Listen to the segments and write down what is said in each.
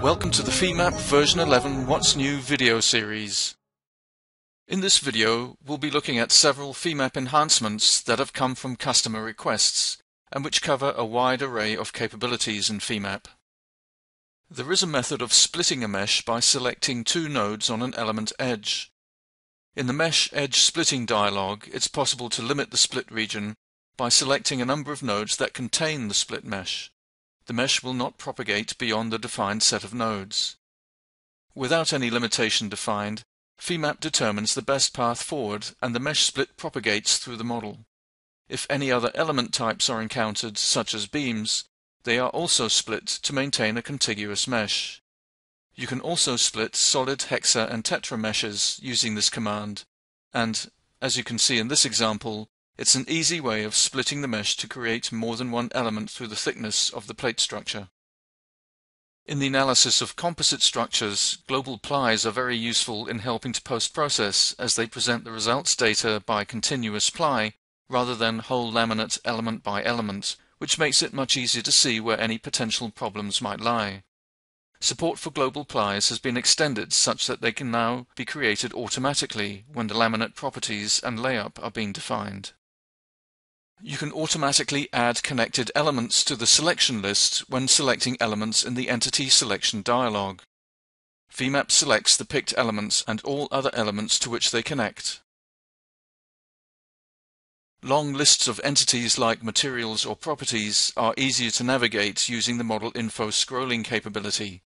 Welcome to the Femap version 11 What's New video series. In this video, we'll be looking at several Femap enhancements that have come from customer requests and which cover a wide array of capabilities in Femap. There is a method of splitting a mesh by selecting two nodes on an element edge. In the Mesh Edge Splitting dialog, it's possible to limit the split region by selecting a number of nodes that contain the split mesh. The mesh will not propagate beyond the defined set of nodes. Without any limitation defined, Femap determines the best path forward and the mesh split propagates through the model. If any other element types are encountered, such as beams, they are also split to maintain a contiguous mesh. You can also split solid, hexa, and tetra meshes using this command, and, as you can see in this example, it's an easy way of splitting the mesh to create more than one element through the thickness of the plate structure. In the analysis of composite structures, global plies are very useful in helping to post-process, as they present the results data by continuous ply rather than whole laminate element by element, which makes it much easier to see where any potential problems might lie. Support for global plies has been extended such that they can now be created automatically when the laminate properties and layup are being defined. You can automatically add connected elements to the selection list when selecting elements in the Entity Selection dialog. Femap selects the picked elements and all other elements to which they connect. Long lists of entities like materials or properties are easier to navigate using the Model Info scrolling capability.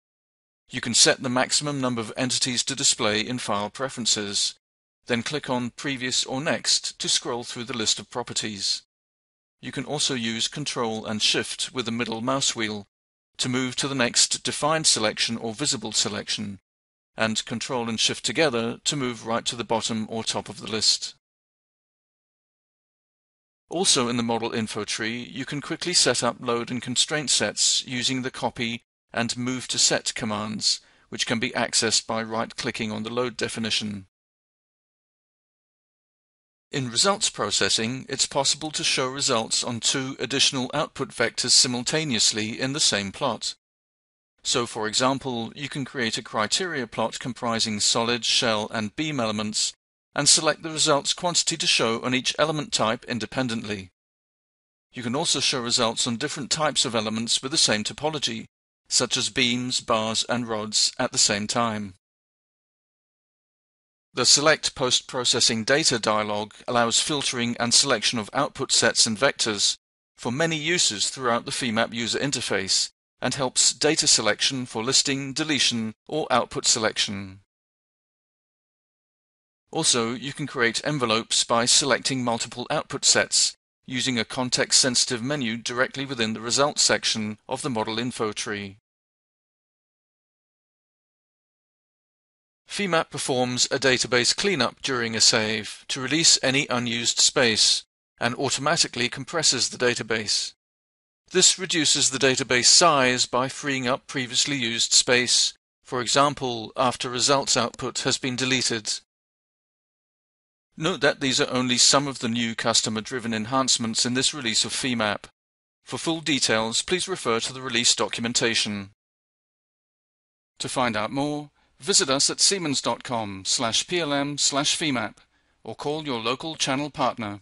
You can set the maximum number of entities to display in File Preferences, then click on Previous or Next to scroll through the list of properties. You can also use Ctrl and Shift with the middle mouse wheel to move to the next defined selection or visible selection, and Ctrl and Shift together to move right to the bottom or top of the list. Also in the Model Info tree, you can quickly set up load and constraint sets using the Copy and Move to Set commands, which can be accessed by right-clicking on the load definition. In results processing, it's possible to show results on two additional output vectors simultaneously in the same plot. So, for example, you can create a criteria plot comprising solid, shell, and beam elements and select the results quantity to show on each element type independently. You can also show results on different types of elements with the same topology, such as beams, bars, and rods at the same time. The Select Post-Processing Data dialog allows filtering and selection of output sets and vectors for many uses throughout the Femap user interface and helps data selection for listing, deletion, or output selection. Also, you can create envelopes by selecting multiple output sets using a context-sensitive menu directly within the Results section of the Model Info tree. Femap performs a database cleanup during a save to release any unused space and automatically compresses the database. This reduces the database size by freeing up previously used space, for example, after results output has been deleted. Note that these are only some of the new customer-driven enhancements in this release of Femap. For full details, please refer to the release documentation. To find out more, visit us at siemens.com/plm/Femap or call your local channel partner.